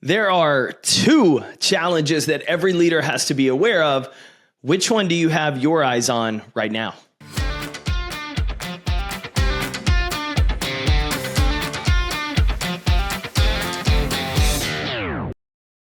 There are two challenges that every leader has to be aware of. Which one do you have your eyes on right now?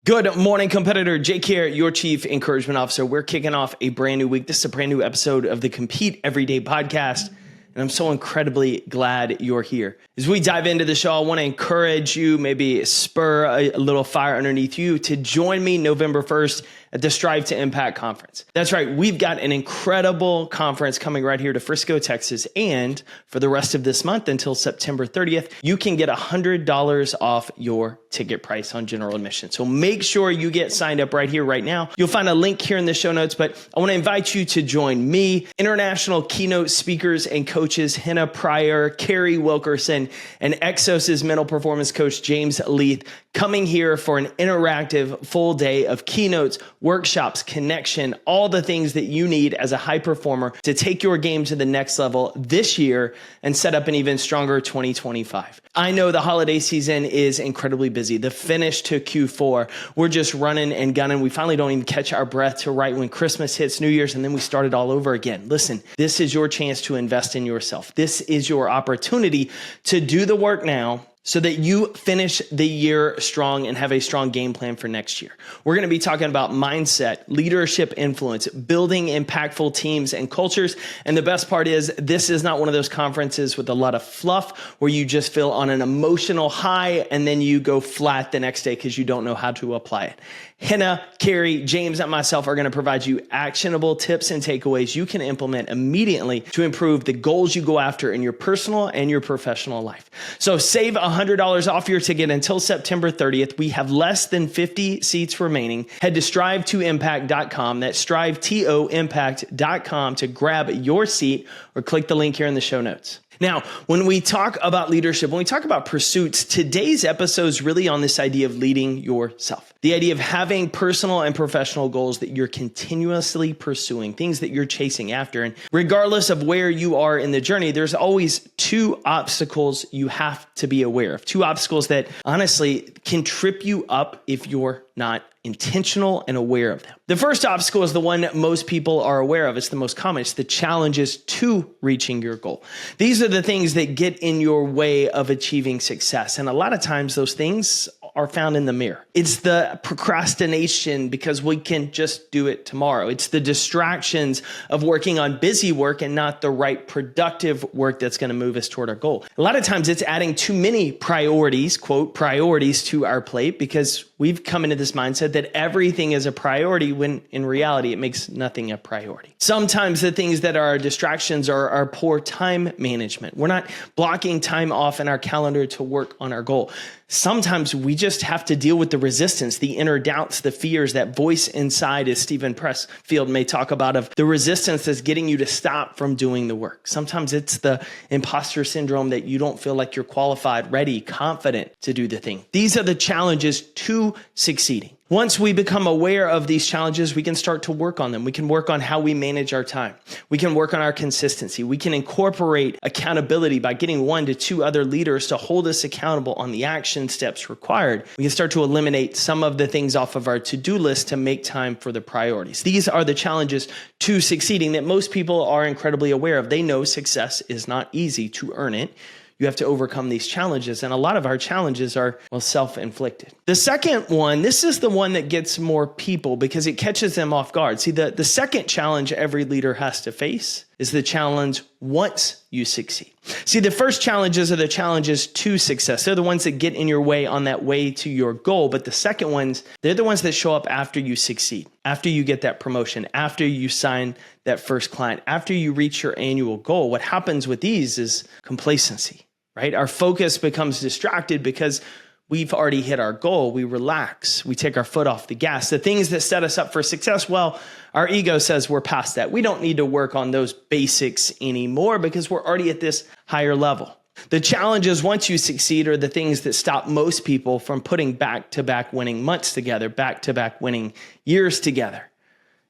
Good morning, competitor. Jake here, your Chief Encouragement Officer. We're kicking off a brand new week. This is a brand new episode of the Compete Everyday podcast, and I'm so incredibly glad you're here. As we dive into the show, I want to encourage you, maybe spur a little fire underneath you to join me November 1st at the Strive to Impact Conference. That's right. We've got an incredible conference coming right here to Frisco, Texas. And for the rest of this month until September 30th, you can get $100 off your ticket price on general admission. So make sure you get signed up right here, right now. You'll find a link here in the show notes, but I want to invite you to join me, international keynote speakers and coaches, Henna Pryor, Carrie Wilkerson, and Exos's mental performance coach, James Leith, coming here for an interactive full day of keynotes, workshops, connection, all the things that you need as a high performer to take your game to the next level this year and set up an even stronger 2025. I know the holiday season is incredibly busy. The finish to Q4, we're just running and gunning. We finally don't even catch our breath till right when Christmas hits, New Year's, and then we start it all over again. Listen, this is your chance to invest in yourself. This is your opportunity to do the work now so that you finish the year strong and have a strong game plan for next year. We're going to be talking about mindset, leadership influence, building impactful teams and cultures. And the best part is this is not one of those conferences with a lot of fluff where you just feel on an emotional high and then you go flat the next day because you don't know how to apply it. Henna, Carrie, James, and myself are going to provide you actionable tips and takeaways you can implement immediately to improve the goals you go after in your personal and your professional life. So save $100 off your ticket until September 30th. We have less than 50 seats remaining. Head to strive2impact.com. That's strive2impact.com to grab your seat or click the link here in the show notes. Now, when we talk about leadership, when we talk about pursuits, today's episode is really on this idea of leading yourself. The idea of having personal and professional goals that you're continuously pursuing, things that you're chasing after. And regardless of where you are in the journey, there's always two obstacles you have to be aware of. Two obstacles that honestly can trip you up if you're not intentional and aware of them. The first obstacle is the one that most people are aware of. It's the most common. It's the challenges to reaching your goal. These are the things that get in your way of achieving success. And a lot of times those things are found in the mirror. It's the procrastination because we can just do it tomorrow. It's the distractions of working on busy work and not the right productive work that's going to move us toward our goal. A lot of times it's adding too many priorities, quote, priorities to our plate because we've come into this mindset that everything is a priority when in reality it makes nothing a priority. Sometimes the things that are distractions are our poor time management. We're not blocking time off in our calendar to work on our goal. Sometimes we just have to deal with the resistance, the inner doubts, the fears, that voice inside, as Stephen Pressfield may talk about, of the resistance that's getting you to stop from doing the work. Sometimes it's the imposter syndrome that you don't feel like you're qualified, ready, confident to do the thing. These are the challenges to succeeding. Once we become aware of these challenges, we can start to work on them. We can work on how we manage our time. We can work on our consistency. We can incorporate accountability by getting 1 to 2 other leaders to hold us accountable on the action steps required. We can start to eliminate some of the things off of our to-do list to make time for the priorities. These are the challenges to succeeding that most people are incredibly aware of. They know success is not easy. To earn it, you have to overcome these challenges. And a lot of our challenges are, self-inflicted. The second one, this is the one that gets more people because it catches them off guard. See, the second challenge every leader has to face is the challenge once you succeed. See, the first challenges are the challenges to success. They're the ones that get in your way on that way to your goal. But the second ones, they're the ones that show up after you succeed, after you get that promotion, after you sign that first client, after you reach your annual goal. What happens with these is complacency. Right? Our focus becomes distracted because we've already hit our goal. We relax. We take our foot off the gas. The things that set us up for success, well, our ego says we're past that. We don't need to work on those basics anymore because we're already at this higher level. The challenges once you succeed are the things that stop most people from putting back-to-back winning months together, back-to-back winning years together.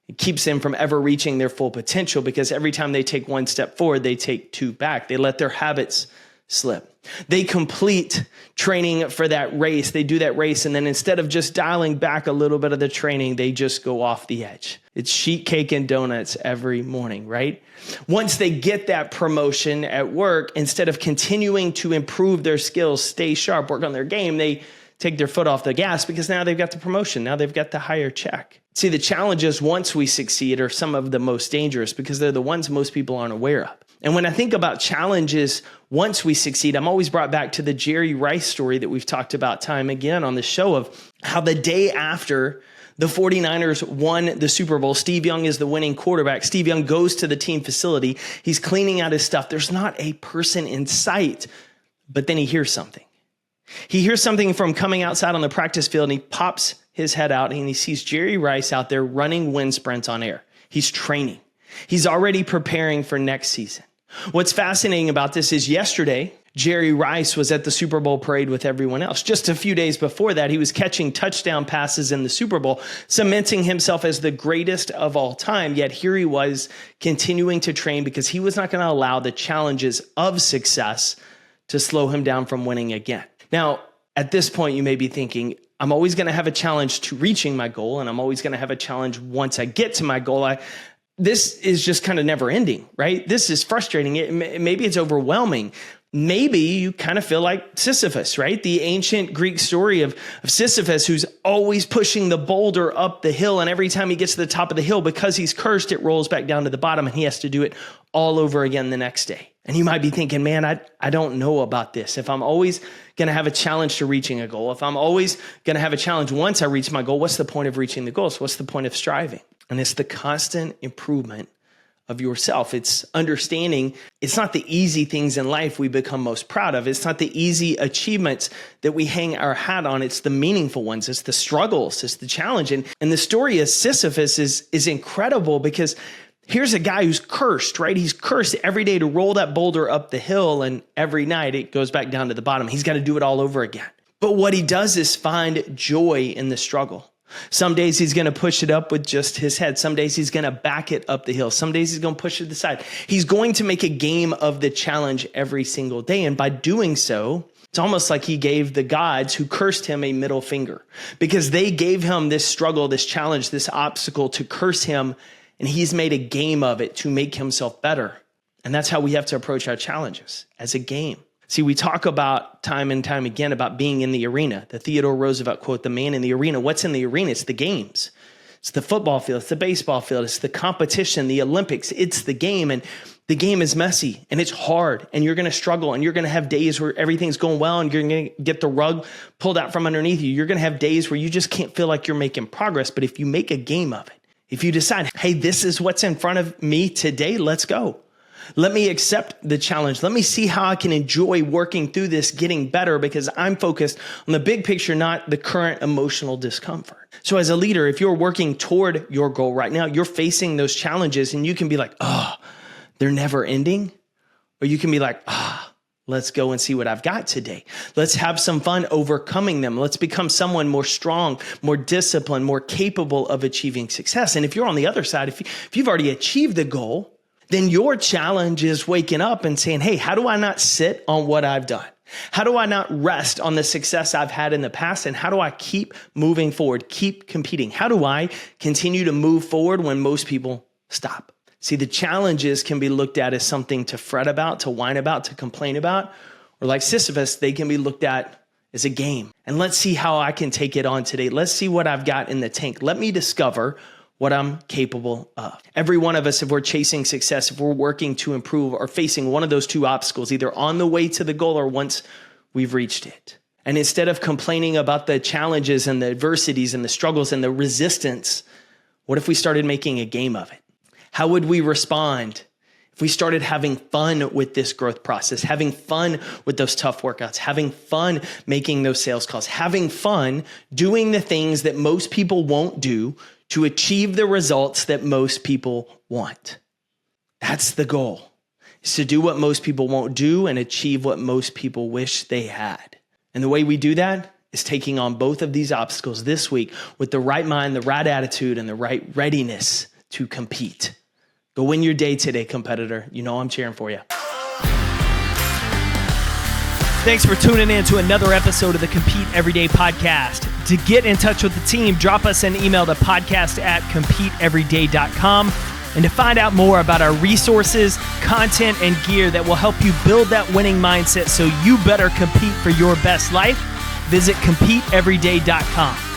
It keeps them from ever reaching their full potential because every time they take one step forward, they take two back. They let their habits slip. They complete training for that race. They do that race, and then instead of just dialing back a little bit of the training, they just go off the edge. It's sheet cake and donuts every morning, right? Once they get that promotion at work, instead of continuing to improve their skills, stay sharp, work on their game, they take their foot off the gas because now they've got the promotion. Now they've got the higher check. See, the challenges once we succeed are some of the most dangerous because they're the ones most people aren't aware of. And when I think about challenges once we succeed, I'm always brought back to the Jerry Rice story that we've talked about time again on the show of how the day after the 49ers won the Super Bowl, Steve Young is the winning quarterback. Steve Young goes to the team facility. He's cleaning out his stuff. There's not a person in sight, but then he hears something. He hears something from coming outside on the practice field, and he pops his head out and he sees Jerry Rice out there running wind sprints on air. He's training. He's already preparing for next season. What's fascinating about this is yesterday, Jerry Rice was at the Super Bowl parade with everyone else. Just a few days before that, he was catching touchdown passes in the Super Bowl, cementing himself as the greatest of all time. Yet here he was continuing to train because he was not going to allow the challenges of success to slow him down from winning again. Now, at this point, you may be thinking, I'm always going to have a challenge to reaching my goal, and I'm always going to have a challenge once I get to my goal. This is just kind of never ending, right? This is frustrating. Maybe it's overwhelming. Maybe you kind of feel like Sisyphus, right? The ancient Greek story of Sisyphus, who's always pushing the boulder up the hill. And every time he gets to the top of the hill, because he's cursed, it rolls back down to the bottom and he has to do it all over again the next day. And you might be thinking, man, I don't know about this. If I'm always going to have a challenge to reaching a goal, if I'm always going to have a challenge once I reach my goal, what's the point of reaching the goal? So what's the point of striving? And it's the constant improvement of yourself. It's understanding it's not the easy things in life we become most proud of. It's not the easy achievements that we hang our hat on. It's the meaningful ones. It's the struggles. It's the challenge. And the story of Sisyphus is incredible because here's a guy who's cursed, right? He's cursed every day to roll that boulder up the hill, and every night it goes back down to the bottom. He's got to do it all over again. But what he does is find joy in the struggle. Some days he's going to push it up with just his head. Some days he's going to back it up the hill. Some days he's going to push it to the side. He's going to make a game of the challenge every single day. And by doing so, it's almost like he gave the gods who cursed him a middle finger because they gave him this struggle, this challenge, this obstacle to curse him. And he's made a game of it to make himself better. And that's how we have to approach our challenges, as a game. See, we talk about time and time again about being in the arena. The Theodore Roosevelt quote, the man in the arena. What's in the arena? It's the games. It's the football field. It's the baseball field. It's the competition, the Olympics. It's the game. And the game is messy and it's hard and you're going to struggle and you're going to have days where everything's going well and you're going to get the rug pulled out from underneath you. You're going to have days where you just can't feel like you're making progress. But if you make a game of it, if you decide, hey, this is what's in front of me today, let's go. Let me accept the challenge. Let me see how I can enjoy working through this, getting better, because I'm focused on the big picture, not the current emotional discomfort. So as a leader, if you're working toward your goal right now, you're facing those challenges and you can be like, oh, they're never ending. Or you can be like, let's go and see what I've got today. Let's have some fun overcoming them. Let's become someone more strong, more disciplined, more capable of achieving success. And if you're on the other side, if you've already achieved the goal, then your challenge is waking up and saying, hey, how do I not sit on what I've done? How do I not rest on the success I've had in the past? And how do I keep moving forward, keep competing? How do I continue to move forward when most people stop? See, the challenges can be looked at as something to fret about, to whine about, to complain about, or like Sisyphus, they can be looked at as a game. And let's see how I can take it on today. Let's see what I've got in the tank. Let me discover what I'm capable of. Every one of us, if we're chasing success, if we're working to improve, are facing one of those two obstacles, either on the way to the goal or once we've reached it. And instead of complaining about the challenges and the adversities and the struggles and the resistance, what if we started making a game of it? How would we respond if we started having fun with this growth process, having fun with those tough workouts, having fun making those sales calls, having fun doing the things that most people won't do to achieve the results that most people want? That's the goal, is to do what most people won't do and achieve what most people wish they had. And the way we do that is taking on both of these obstacles this week with the right mind, the right attitude, and the right readiness to compete. Go win your day today, competitor. You know I'm cheering for you. Thanks for tuning in to another episode of the Compete Everyday podcast. To get in touch with the team, drop us an email to podcast@competeeveryday.com. And to find out more about our resources, content, and gear that will help you build that winning mindset so you better compete for your best life, visit competeeveryday.com.